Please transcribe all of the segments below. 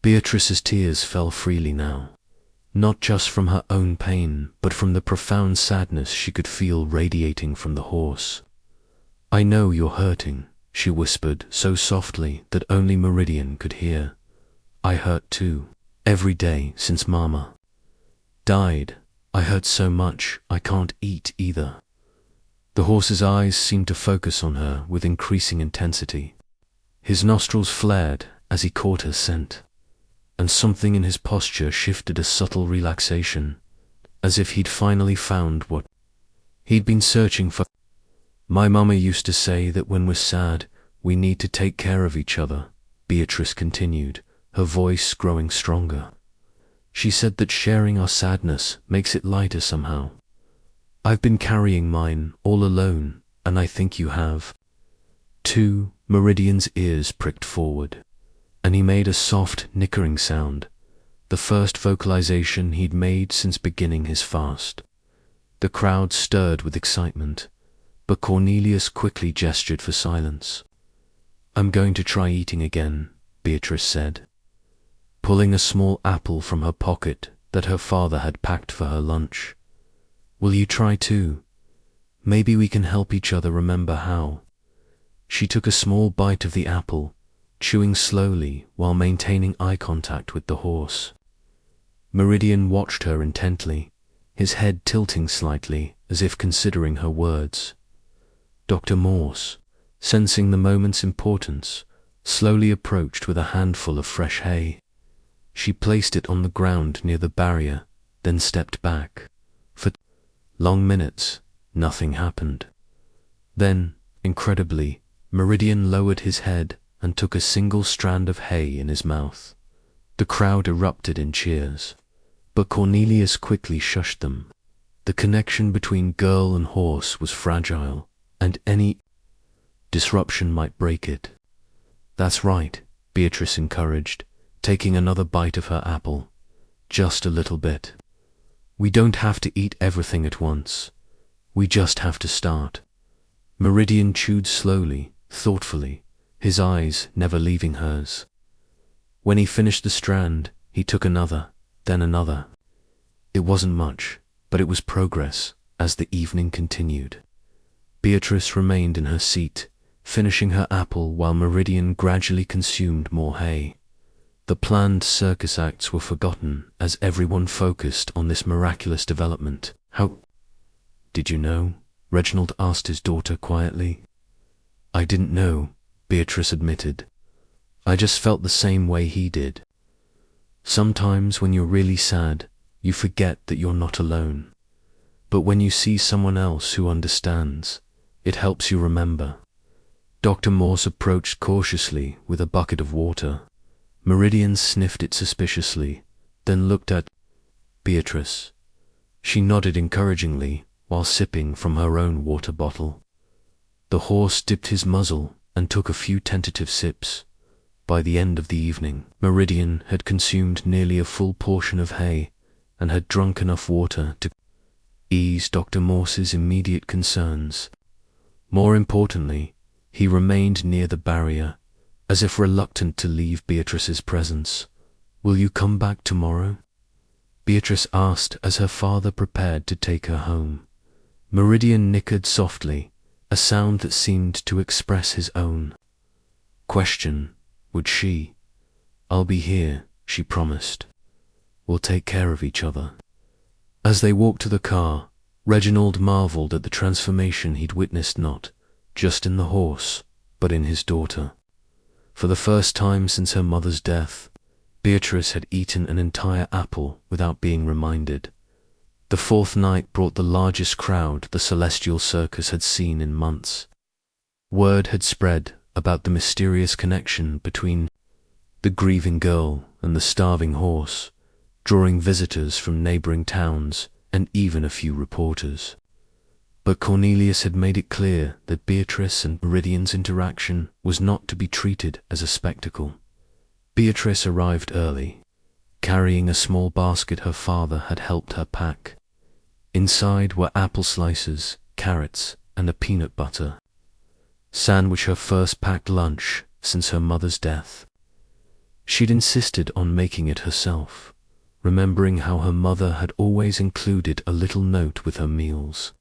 Beatrice's tears fell freely now, not just from her own pain, but from the profound sadness she could feel radiating from the horse. "I know you're hurting," she whispered so softly that only Meridian could hear. "I hurt too. Every day since Mama died, I hurt so much I can't eat either." The horse's eyes seemed to focus on her with increasing intensity. His nostrils flared as he caught her scent, and something in his posture shifted a subtle relaxation, as if he'd finally found what he'd been searching for. "My mama used to say that when we're sad, we need to take care of each other," Beatrice continued, her voice growing stronger. "She said that sharing our sadness makes it lighter somehow. I've been carrying mine all alone, and I think you have too." Meridian's ears pricked forward, and he made a soft, nickering sound, the first vocalization he'd made since beginning his fast. The crowd stirred with excitement, but Cornelius quickly gestured for silence. "I'm going to try eating again," Beatrice said, pulling a small apple from her pocket that her father had packed for her lunch. "Will you try too? Maybe we can help each other remember how." She took a small bite of the apple, chewing slowly while maintaining eye contact with the horse. Meridian watched her intently, his head tilting slightly as if considering her words. Dr. Morse, sensing the moment's importance, slowly approached with a handful of fresh hay. She placed it on the ground near the barrier, then stepped back. For long minutes, nothing happened. Then, incredibly, Meridian lowered his head and took a single strand of hay in his mouth. The crowd erupted in cheers, but Cornelius quickly shushed them. The connection between girl and horse was fragile, and any disruption might break it. "That's right," Beatrice encouraged, taking another bite of her apple. "Just a little bit. We don't have to eat everything at once. We just have to start." Meridian chewed slowly, thoughtfully, his eyes never leaving hers. When he finished the strand, he took another, then another. It wasn't much, but it was progress as the evening continued. Beatrice remained in her seat, finishing her apple while Meridian gradually consumed more hay. The planned circus acts were forgotten as everyone focused on this miraculous development. "How did you know?" Reginald asked his daughter quietly. "I didn't know," Beatrice admitted. "I just felt the same way he did. Sometimes when you're really sad, you forget that you're not alone. But when you see someone else who understands, it helps you remember." Dr. Morse approached cautiously with a bucket of water. Meridian sniffed it suspiciously, then looked at Beatrice. She nodded encouragingly while sipping from her own water bottle. The horse dipped his muzzle and took a few tentative sips. By the end of the evening, Meridian had consumed nearly a full portion of hay and had drunk enough water to ease Dr. Morse's immediate concerns. More importantly, he remained near the barrier, as if reluctant to leave Beatrice's presence. "Will you come back tomorrow?" Beatrice asked as her father prepared to take her home. Meridian nickered softly, a sound that seemed to express his own question. Would she? "I'll be here," she promised. "We'll take care of each other." As they walked to the car, Reginald marveled at the transformation he'd witnessed not just in the horse, but in his daughter. For the first time since her mother's death, Beatrice had eaten an entire apple without being reminded. The fourth night brought the largest crowd the Celestial Circus had seen in months. Word had spread about the mysterious connection between the grieving girl and the starving horse, drawing visitors from neighboring towns and even a few reporters. But Cornelius had made it clear that Beatrice and Meridian's interaction was not to be treated as a spectacle. Beatrice arrived early, carrying a small basket her father had helped her pack. Inside were apple slices, carrots, and a peanut butter sandwich, her first packed lunch since her mother's death. She'd insisted on making it herself, remembering how her mother had always included a little note with her meals.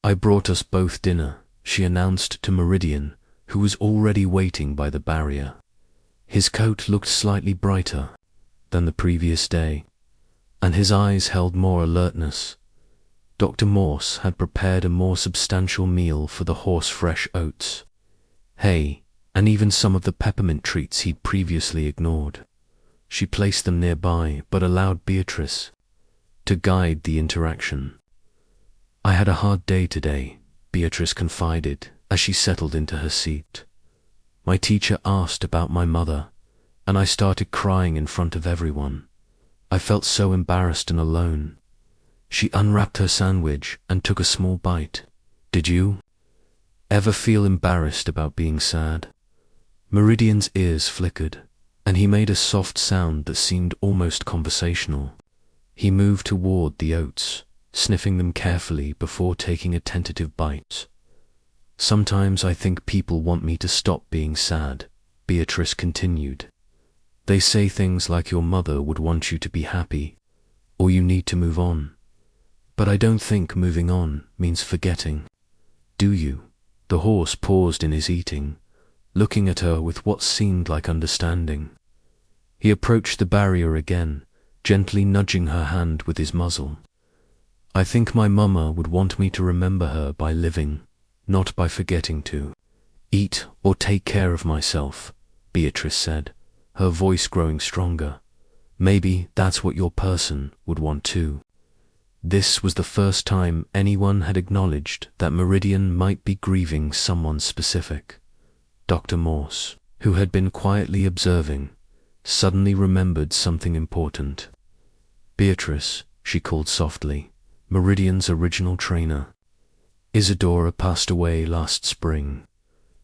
"I brought us both dinner," she announced to Meridian, who was already waiting by the barrier. His coat looked slightly brighter than the previous day, and his eyes held more alertness. Dr. Morse had prepared a more substantial meal for the horse-fresh oats, hay, and even some of the peppermint treats he'd previously ignored. She placed them nearby, but allowed Beatrice to guide the interaction. "I had a hard day today," Beatrice confided as she settled into her seat. "My teacher asked about my mother, and I started crying in front of everyone. I felt so embarrassed and alone." She unwrapped her sandwich and took a small bite. "Did you ever feel embarrassed about being sad?" Meridian's ears flickered, and he made a soft sound that seemed almost conversational. He moved toward the oats, sniffing them carefully before taking a tentative bite. "Sometimes I think people want me to stop being sad," Beatrice continued. "They say things like your mother would want you to be happy, or you need to move on. But I don't think moving on means forgetting. Do you?" The horse paused in his eating, looking at her with what seemed like understanding. He approached the barrier again, gently nudging her hand with his muzzle. "I think my mama would want me to remember her by living, not by forgetting to eat or take care of myself," Beatrice said, her voice growing stronger. "Maybe that's what your person would want too." This was the first time anyone had acknowledged that Meridian might be grieving someone specific. Dr. Morse, who had been quietly observing, suddenly remembered something important. "Beatrice," she called softly, "Meridian's original trainer. Isadora passed away last spring.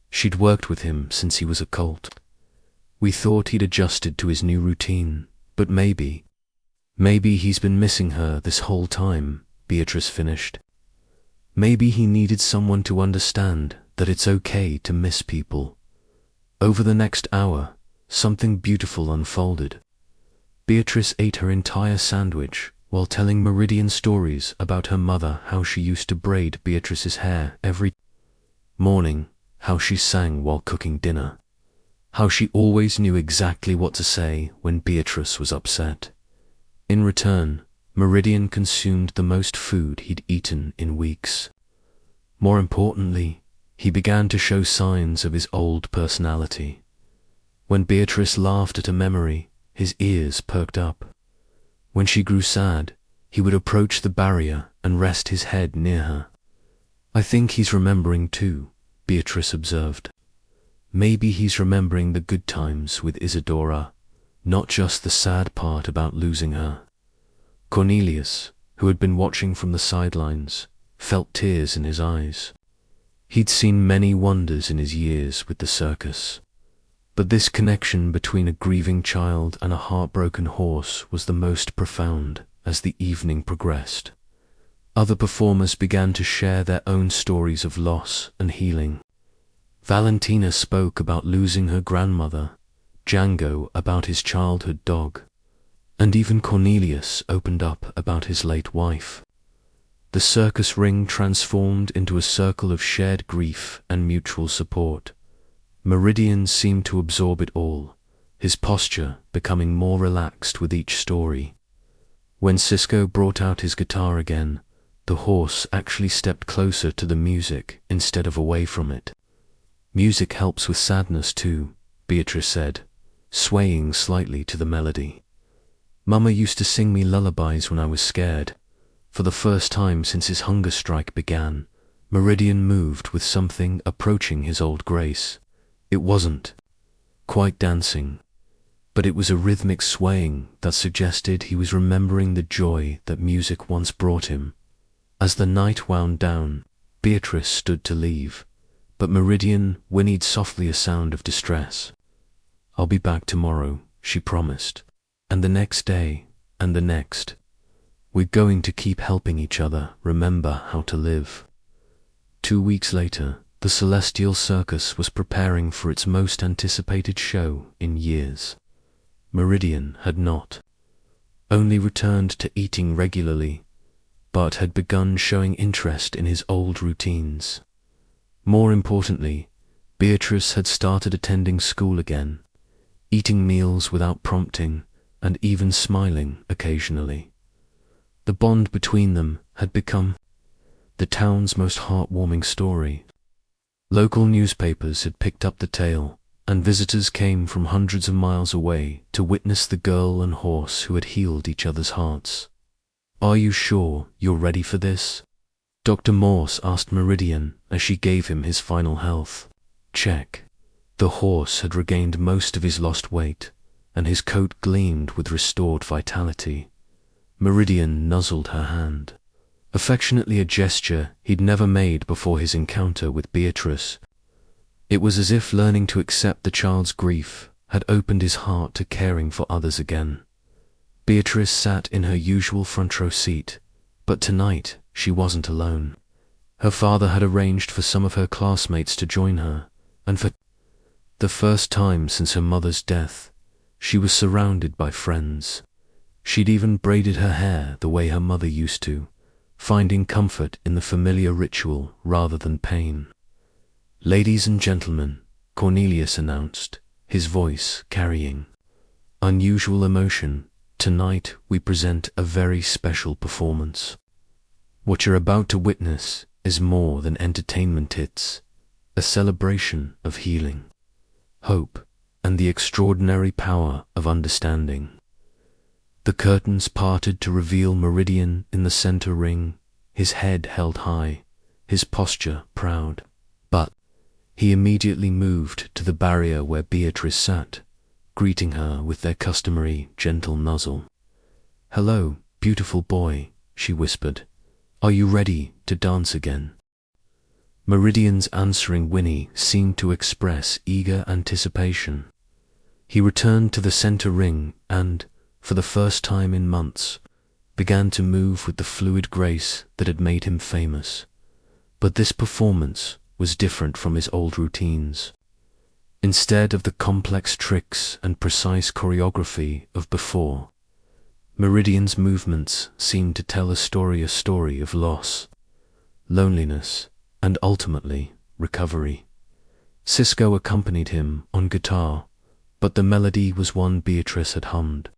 She'd worked with him since he was a colt. We thought he'd adjusted to his new routine, but maybe he's been missing her this whole time," Beatrice finished. "Maybe he needed someone to understand that it's okay to miss people." Over the next hour, something beautiful unfolded. Beatrice ate her entire sandwich while telling Meridian stories about her mother, how she used to braid Beatrice's hair every morning, how she sang while cooking dinner, how she always knew exactly what to say when Beatrice was upset. In return, Meridian consumed the most food he'd eaten in weeks. More importantly, he began to show signs of his old personality. When Beatrice laughed at a memory, his ears perked up. When she grew sad, he would approach the barrier and rest his head near her. "I think he's remembering too," Beatrice observed. "Maybe he's remembering the good times with Isadora, not just the sad part about losing her." Cornelius, who had been watching from the sidelines, felt tears in his eyes. He'd seen many wonders in his years with the circus, but this connection between a grieving child and a heartbroken horse was the most profound. As the evening progressed, other performers began to share their own stories of loss and healing. Valentina spoke about losing her grandmother, Django about his childhood dog, and even Cornelius opened up about his late wife. The circus ring transformed into a circle of shared grief and mutual support. Meridian seemed to absorb it all, his posture becoming more relaxed with each story. When Cisco brought out his guitar again, the horse actually stepped closer to the music instead of away from it. "Music helps with sadness too," Beatrice said, swaying slightly to the melody. "Mama used to sing me lullabies when I was scared." For the first time since his hunger strike began, Meridian moved with something approaching his old grace. It wasn't quite dancing, but it was a rhythmic swaying that suggested he was remembering the joy that music once brought him. As the night wound down, Beatrice stood to leave, but Meridian whinnied softly a sound of distress. "I'll be back tomorrow," she promised, "and the next day, and the next. We're going to keep helping each other remember how to live." 2 weeks later, the Celestial Circus was preparing for its most anticipated show in years. Meridian had not only returned to eating regularly, but had begun showing interest in his old routines. More importantly, Beatrice had started attending school again, eating meals without prompting, and even smiling occasionally. The bond between them had become the town's most heartwarming story. Local newspapers had picked up the tale, and visitors came from hundreds of miles away to witness the girl and horse who had healed each other's hearts. "Are you sure you're ready for this?" Dr. Morse asked Meridian as she gave him his final health check. The horse had regained most of his lost weight, and his coat gleamed with restored vitality. Meridian nuzzled her hand, affectionately, a gesture he'd never made before his encounter with Beatrice. It was as if learning to accept the child's grief had opened his heart to caring for others again. Beatrice sat in her usual front row seat, but tonight she wasn't alone. Her father had arranged for some of her classmates to join her, and for the first time since her mother's death, she was surrounded by friends. She'd even braided her hair the way her mother used to, finding comfort in the familiar ritual rather than pain. "Ladies and gentlemen," Cornelius announced, his voice carrying unusual emotion, "tonight we present a very special performance. What you're about to witness is more than entertainment, it's a celebration of healing, hope, and the extraordinary power of understanding." The curtains parted to reveal Meridian in the center ring, his head held high, his posture proud. But he immediately moved to the barrier where Beatrice sat, greeting her with their customary gentle nuzzle. "Hello, beautiful boy," she whispered. "Are you ready to dance again?" Meridian's answering whinny seemed to express eager anticipation. He returned to the center ring and, for the first time in months, began to move with the fluid grace that had made him famous. But this performance was different from his old routines. Instead of the complex tricks and precise choreography of before, Meridian's movements seemed to tell a story of loss, loneliness, and ultimately recovery. Cisco accompanied him on guitar, but the melody was one Beatrice had hummed.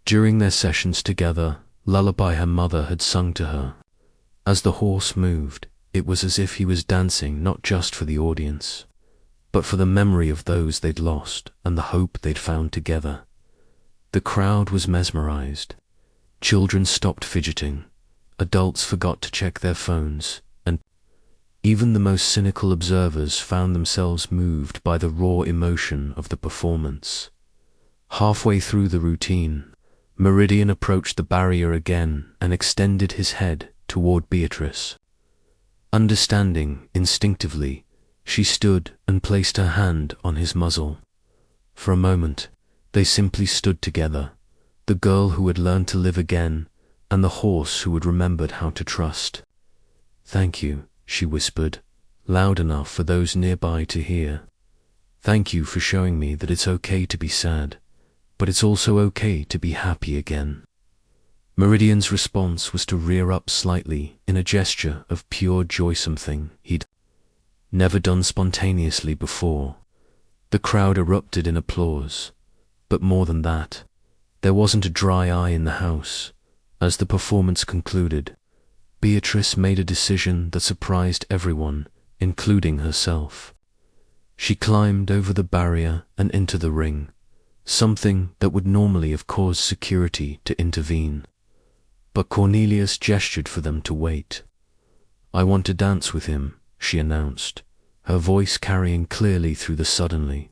During their sessions together, lullaby her mother had sung to her. As the horse moved, it was as if he was dancing not just for the audience, but for the memory of those they'd lost and the hope they'd found together. The crowd was mesmerized. Children stopped fidgeting, adults forgot to check their phones, and even the most cynical observers found themselves moved by the raw emotion of the performance. Halfway through the routine, Meridian approached the barrier again and extended his head toward Beatrice. Understanding instinctively, she stood and placed her hand on his muzzle. For a moment, they simply stood together, the girl who had learned to live again, and the horse who had remembered how to trust. "Thank you," she whispered, loud enough for those nearby to hear. "Thank you for showing me that it's okay to be sad, but it's also okay to be happy again." Meridian's response was to rear up slightly in a gesture of pure joy, something he'd never done spontaneously before. The crowd erupted in applause, but more than that, there wasn't a dry eye in the house. As the performance concluded, Beatrice made a decision that surprised everyone, including herself. She climbed over the barrier and into the ring, something that would normally have caused security to intervene. But Cornelius gestured for them to wait. "I want to dance with him," she announced, her voice carrying clearly through the suddenly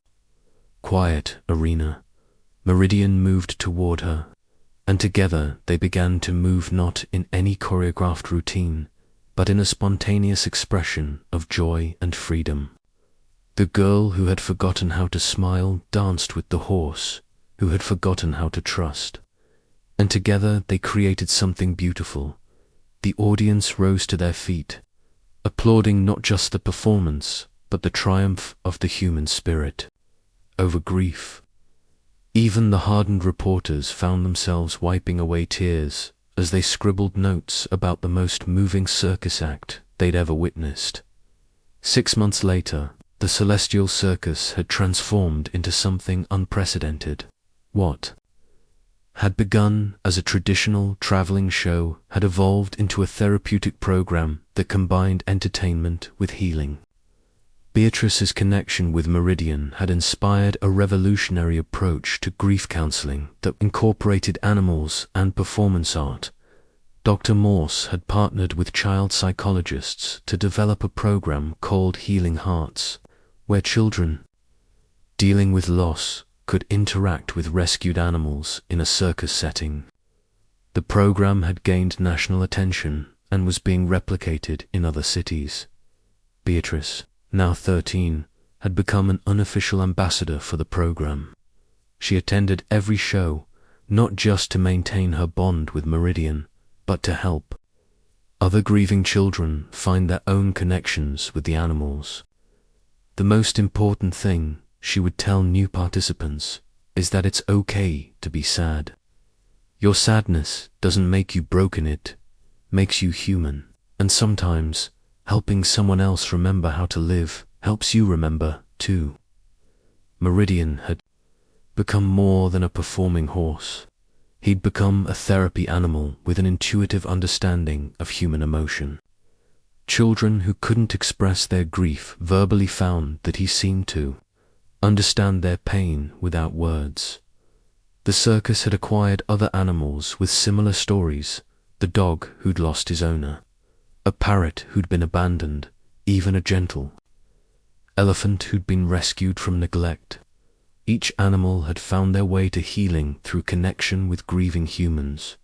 quiet arena. Meridian moved toward her, and together they began to move not in any choreographed routine, but in a spontaneous expression of joy and freedom. The girl who had forgotten how to smile danced with the horse who had forgotten how to trust, and together they created something beautiful. The audience rose to their feet, applauding not just the performance, but the triumph of the human spirit over grief. Even the hardened reporters found themselves wiping away tears as they scribbled notes about the most moving circus act they'd ever witnessed. 6 months later, the celestial circus had transformed into something unprecedented. What had begun as a traditional traveling show had evolved into a therapeutic program that combined entertainment with healing. Beatrice's connection with Meridian had inspired a revolutionary approach to grief counseling that incorporated animals and performance art. Dr. Morse had partnered with child psychologists to develop a program called Healing Hearts, where children dealing with loss could interact with rescued animals in a circus setting. The program had gained national attention and was being replicated in other cities. Beatrice, now 13, had become an unofficial ambassador for the program. She attended every show, not just to maintain her bond with Meridian, but to help other grieving children find their own connections with the animals. The most important thing she would tell new participants is that it's okay to be sad. Your sadness doesn't make you broken, it makes you human. And sometimes helping someone else remember how to live helps you remember too. Meridian had become more than a performing horse. He'd become a therapy animal with an intuitive understanding of human emotion. Children who couldn't express their grief verbally found that he seemed to understand their pain without words. The circus had acquired other animals with similar stories: the dog who'd lost his owner, a parrot who'd been abandoned, even a gentle elephant who'd been rescued from neglect. Each animal had found their way to healing through connection with grieving humans.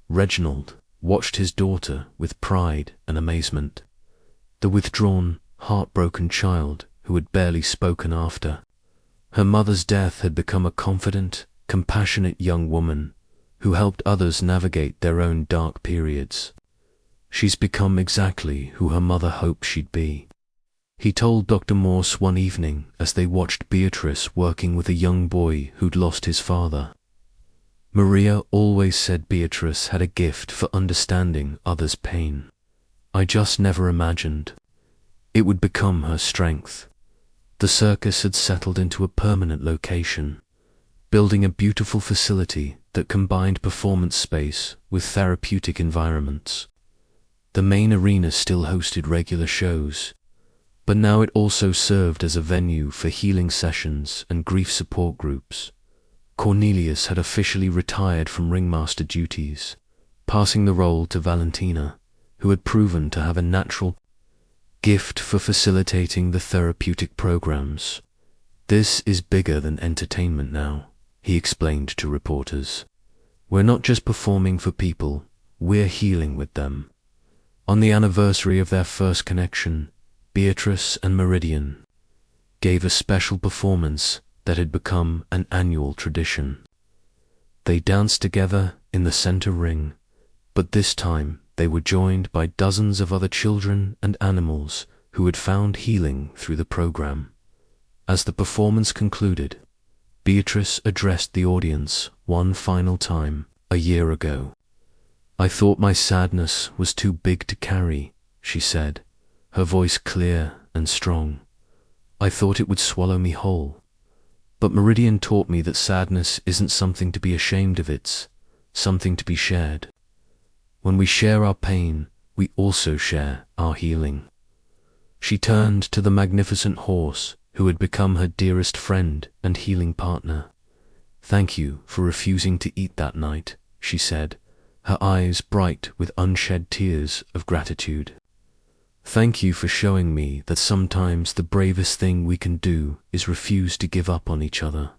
Reginald watched his daughter with pride and amazement. The withdrawn, heartbroken child who had barely spoken after her mother's death had become a confident, compassionate young woman who helped others navigate their own dark periods. She's become exactly who her mother hoped she'd be, he told Dr. Morse one evening as they watched Beatrice working with a young boy who'd lost his father. Maria always said Beatrice had a gift for understanding others' pain. I just never imagined it would become her strength. The circus had settled into a permanent location, building a beautiful facility that combined performance space with therapeutic environments. The main arena still hosted regular shows, but now it also served as a venue for healing sessions and grief support groups. Cornelius had officially retired from ringmaster duties, passing the role to Valentina, who had proven to have a natural gift for facilitating the therapeutic programs. This is bigger than entertainment now, he explained to reporters. We're not just performing for people, we're healing with them. On the anniversary of their first connection, Beatrice and Meridian gave a special performance that had become an annual tradition. They danced together in the center ring, but this time they were joined by dozens of other children and animals who had found healing through the program. As the performance concluded, Beatrice addressed the audience one final time a year ago. I thought my sadness was too big to carry, she said, her voice clear and strong. I thought it would swallow me whole. But Meridian taught me that sadness isn't something to be ashamed of, it's something to be shared. When we share our pain, we also share our healing. She turned to the magnificent horse who had become her dearest friend and healing partner. Thank you for refusing to eat that night, she said, her eyes bright with unshed tears of gratitude. Thank you for showing me that sometimes the bravest thing we can do is refuse to give up on each other.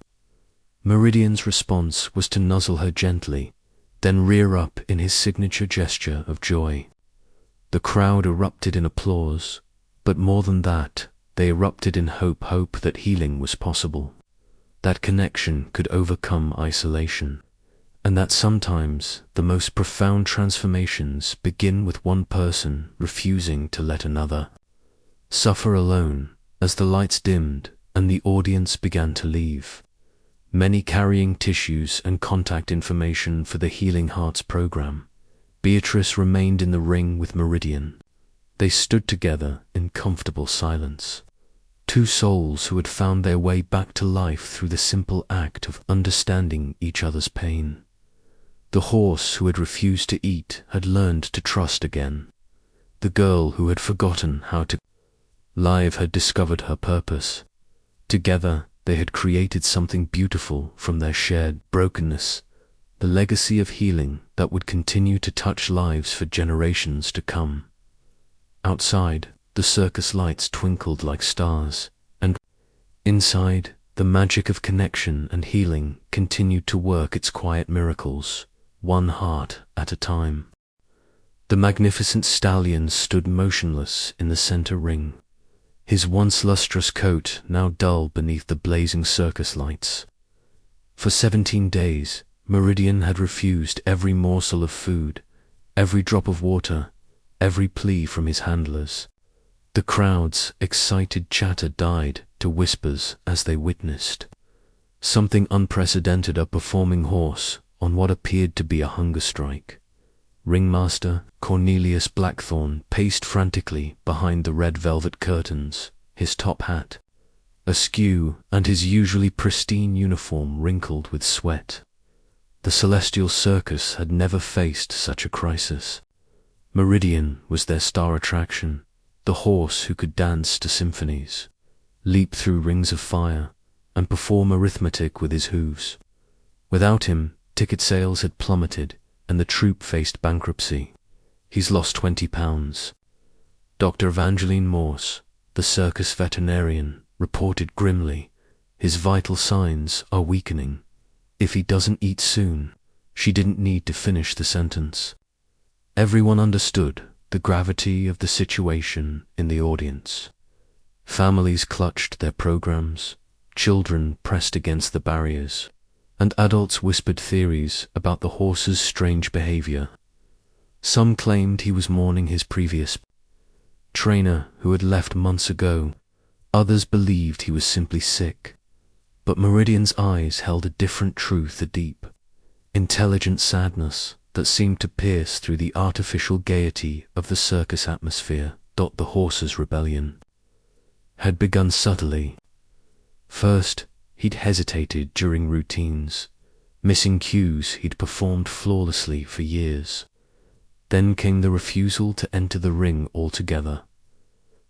Meridian's response was to nuzzle her gently, then rear up in his signature gesture of joy. The crowd erupted in applause, but more than that, they erupted in hope that healing was possible, that connection could overcome isolation, and that sometimes the most profound transformations begin with one person refusing to let another suffer alone. As the lights dimmed and the audience began to leave, many carrying tissues and contact information for the Healing Hearts program. Beatrice remained in the ring with Meridian. They stood together in comfortable silence. Two souls who had found their way back to life through the simple act of understanding each other's pain. The horse who had refused to eat had learned to trust again. The girl who had forgotten how to live had discovered her purpose. Together, they had created something beautiful from their shared brokenness, the legacy of healing that would continue to touch lives for generations to come. Outside, the circus lights twinkled like stars, and inside, the magic of connection and healing continued to work its quiet miracles, one heart at a time. The magnificent stallion stood motionless in the center ring, his once lustrous coat now dull beneath the blazing circus lights. For 17 days, Meridian had refused every morsel of food, every drop of water, every plea from his handlers. The crowd's excited chatter died to whispers as they witnessed something unprecedented: a performing horse on what appeared to be a hunger strike. Ringmaster Cornelius Blackthorne paced frantically behind the red velvet curtains, his top hat askew and his usually pristine uniform wrinkled with sweat. The Celestial Circus had never faced such a crisis. Meridian was their star attraction, the horse who could dance to symphonies, leap through rings of fire, and perform arithmetic with his hooves. Without him, ticket sales had plummeted, and the troupe faced bankruptcy. He's lost 20 pounds. Dr. Evangeline Morse, the circus veterinarian, reported grimly. His vital signs are weakening. If he doesn't eat soon, she didn't need to finish the sentence. Everyone understood the gravity of the situation in the audience. Families clutched their programs, children pressed against the barriers, and adults whispered theories about the horse's strange behavior. Some claimed he was mourning his previous trainer who had left months ago. Others believed he was simply sick. But Meridian's eyes held a different truth, a deep, intelligent sadness that seemed to pierce through the artificial gaiety of the circus atmosphere. The horse's rebellion had begun subtly. First, he'd hesitated during routines, missing cues he'd performed flawlessly for years. Then came the refusal to enter the ring altogether.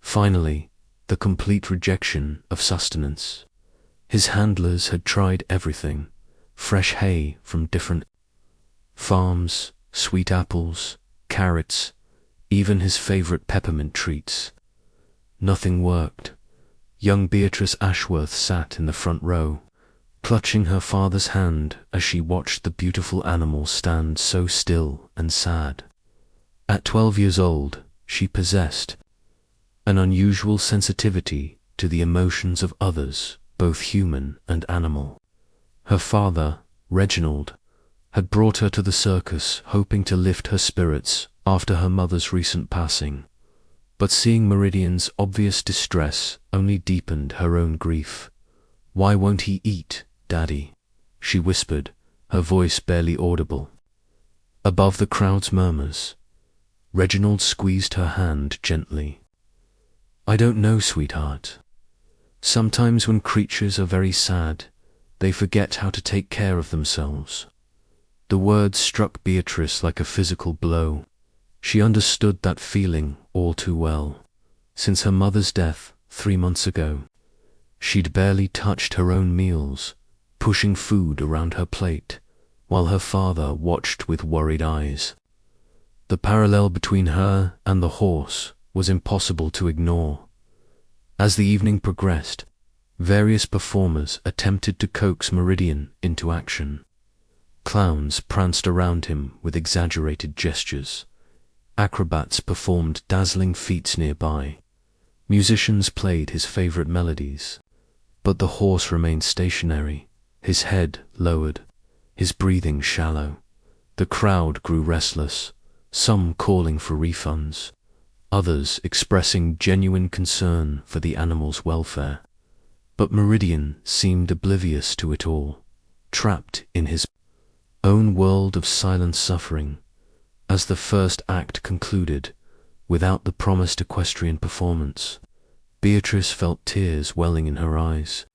Finally, the complete rejection of sustenance. His handlers had tried everything: fresh hay from different farms, sweet apples, carrots, even his favorite peppermint treats. Nothing worked. Young Beatrice Ashworth sat in the front row, clutching her father's hand as she watched the beautiful animal stand so still and sad. At 12 years old, she possessed an unusual sensitivity to the emotions of others, both human and animal. Her father, Reginald, had brought her to the circus hoping to lift her spirits after her mother's recent passing. But seeing Meridian's obvious distress only deepened her own grief. "Why won't he eat, Daddy?" she whispered, her voice barely audible. Above the crowd's murmurs, Reginald squeezed her hand gently. "I don't know, sweetheart. Sometimes when creatures are very sad, they forget how to take care of themselves." The words struck Beatrice like a physical blow. She understood that feeling all too well. Since her mother's death 3 months ago, she'd barely touched her own meals, pushing food around her plate, while her father watched with worried eyes. The parallel between her and the horse was impossible to ignore. As the evening progressed, various performers attempted to coax Meridian into action. Clowns pranced around him with exaggerated gestures. Acrobats performed dazzling feats nearby. Musicians played his favorite melodies. But the horse remained stationary, his head lowered, his breathing shallow. The crowd grew restless, some calling for refunds, others expressing genuine concern for the animal's welfare. But Meridian seemed oblivious to it all. trapped in his own world of silent suffering. As the first act concluded, without the promised equestrian performance, Beatrice felt tears welling in her eyes.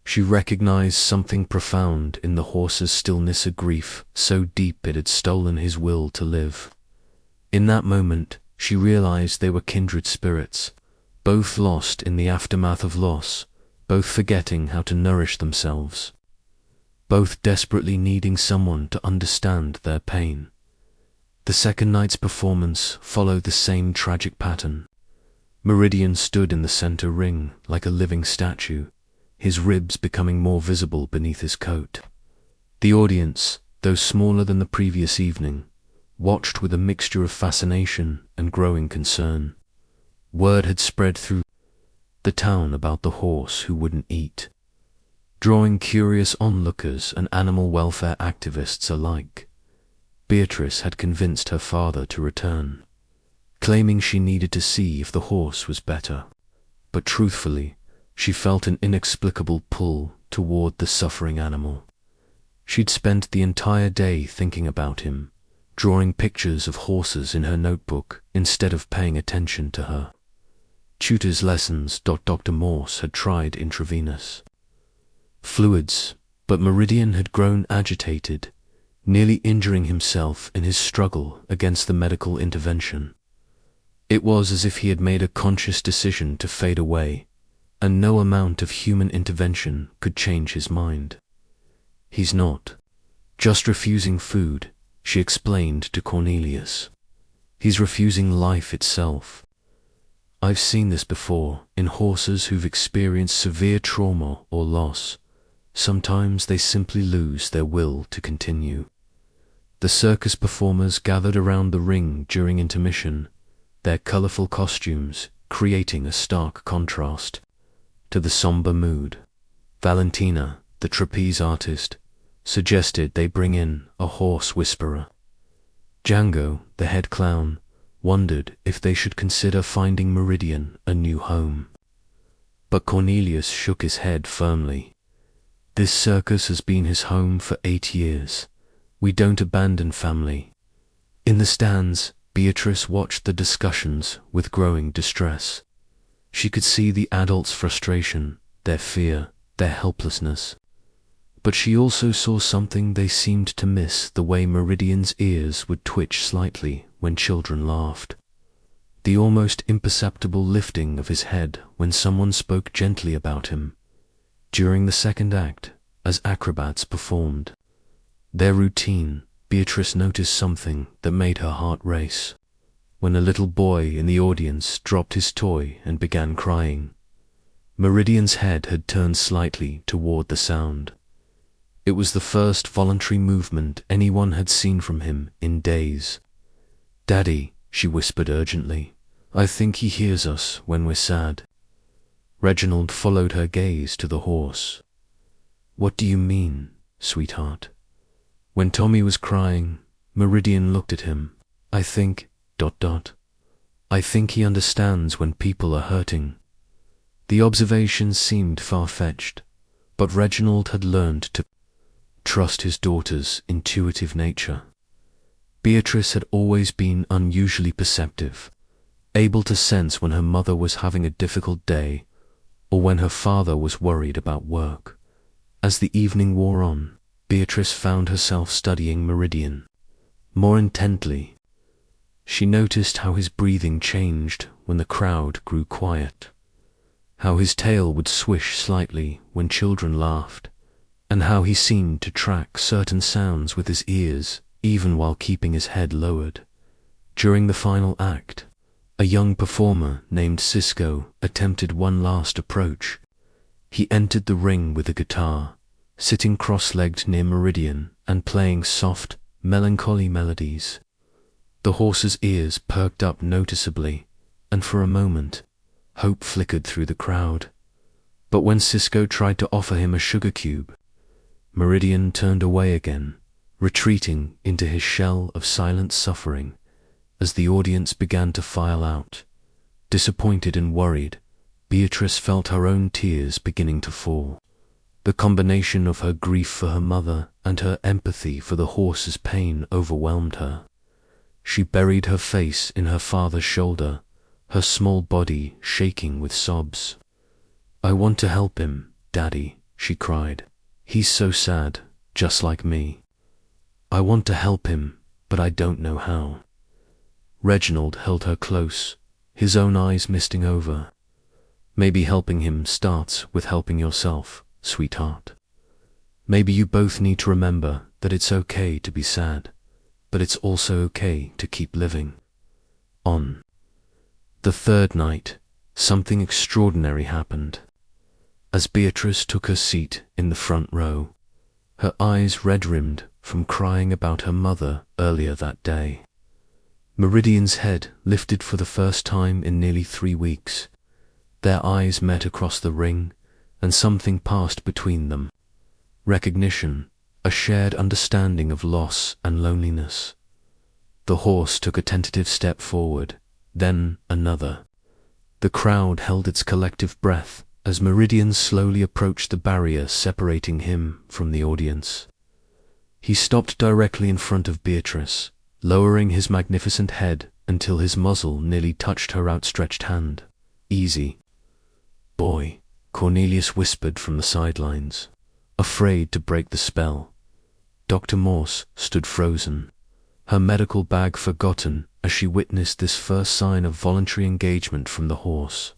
She recognized something profound in the horse's stillness, a grief so deep it had stolen his will to live. In that moment, she realized they were kindred spirits, both lost in the aftermath of loss, both forgetting how to nourish themselves, both desperately needing someone to understand their pain. The second night's performance followed the same tragic pattern. Meridian stood in the center ring like a living statue, his ribs becoming more visible beneath his coat. The audience, though smaller than the previous evening, watched with a mixture of fascination and growing concern. Word had spread through the town about the horse who wouldn't eat, drawing curious onlookers and animal welfare activists alike. Beatrice had convinced her father to return, claiming she needed to see if the horse was better. But truthfully, she felt an inexplicable pull toward the suffering animal. She'd spent the entire day thinking about him, drawing pictures of horses in her notebook instead of paying attention to her. Tutor's lessons. Dr. Morse had tried intravenous fluids, but Meridian had grown agitated, nearly injuring himself in his struggle against the medical intervention. It was as if he had made a conscious decision to fade away, and no amount of human intervention could change his mind. "He's not just refusing food," she explained to Cornelius. "He's refusing life itself. I've seen this before in horses who've experienced severe trauma or loss. Sometimes they simply lose their will to continue." The circus performers gathered around the ring during intermission, their colorful costumes creating a stark contrast to the somber mood. Valentina, the trapeze artist, suggested they bring in a horse whisperer. Django, the head clown, wondered if they should consider finding Meridian a new home. But Cornelius shook his head firmly. "This circus has been his home for 8 years. We don't abandon family." In the stands, Beatrice watched the discussions with growing distress. She could see the adults' frustration, their fear, their helplessness. But she also saw something they seemed to miss: the way Meridian's ears would twitch slightly when children laughed, the almost imperceptible lifting of his head when someone spoke gently about him. During the second act, as acrobats performed their routine, Beatrice noticed something that made her heart race. When a little boy in the audience dropped his toy and began crying, Meridian's head had turned slightly toward the sound. It was the first voluntary movement anyone had seen from him in days. "Daddy," she whispered urgently, "I think he hears us when we're sad." Reginald followed her gaze to the horse. "What do you mean, sweetheart?" When Tommy was crying, Meridian looked at him. I think he understands when people are hurting." The observation seemed far-fetched, but Reginald had learned to trust his daughter's intuitive nature. Beatrice had always been unusually perceptive, able to sense when her mother was having a difficult day or when her father was worried about work. As the evening wore on, Beatrice found herself studying Meridian more intently. She noticed how his breathing changed when the crowd grew quiet, how his tail would swish slightly when children laughed, and how he seemed to track certain sounds with his ears even while keeping his head lowered. During the final act, a young performer named Cisco attempted one last approach. He entered the ring with a guitar, sitting cross-legged near Meridian and playing soft, melancholy melodies. The horse's ears perked up noticeably, and for a moment, hope flickered through the crowd. But when Cisco tried to offer him a sugar cube, Meridian turned away again, retreating into his shell of silent suffering. As the audience began to file out, disappointed and worried, Beatrice felt her own tears beginning to fall. The combination of her grief for her mother and her empathy for the horse's pain overwhelmed her. She buried her face in her father's shoulder, her small body shaking with sobs. "I want to help him, Daddy," she cried. "He's so sad, just like me. I want to help him, but I don't know how." Reginald held her close, his own eyes misting over. "Maybe helping him starts with helping yourself, sweetheart. Maybe you both need to remember that it's okay to be sad, but it's also okay to keep living on." The third night, something extraordinary happened. As Beatrice took her seat in the front row, her eyes red-rimmed from crying about her mother earlier that day, Meridian's head lifted for the first time in nearly 3 weeks. Their eyes met across the ring, and something passed between them. Recognition, a shared understanding of loss and loneliness. The horse took a tentative step forward, then another. The crowd held its collective breath as Meridian slowly approached the barrier separating him from the audience. He stopped directly in front of Beatrice, lowering his magnificent head until his muzzle nearly touched her outstretched hand. "Easy, boy," Cornelius whispered from the sidelines, afraid to break the spell. Dr. Morse stood frozen, her medical bag forgotten as she witnessed this first sign of voluntary engagement from the horse.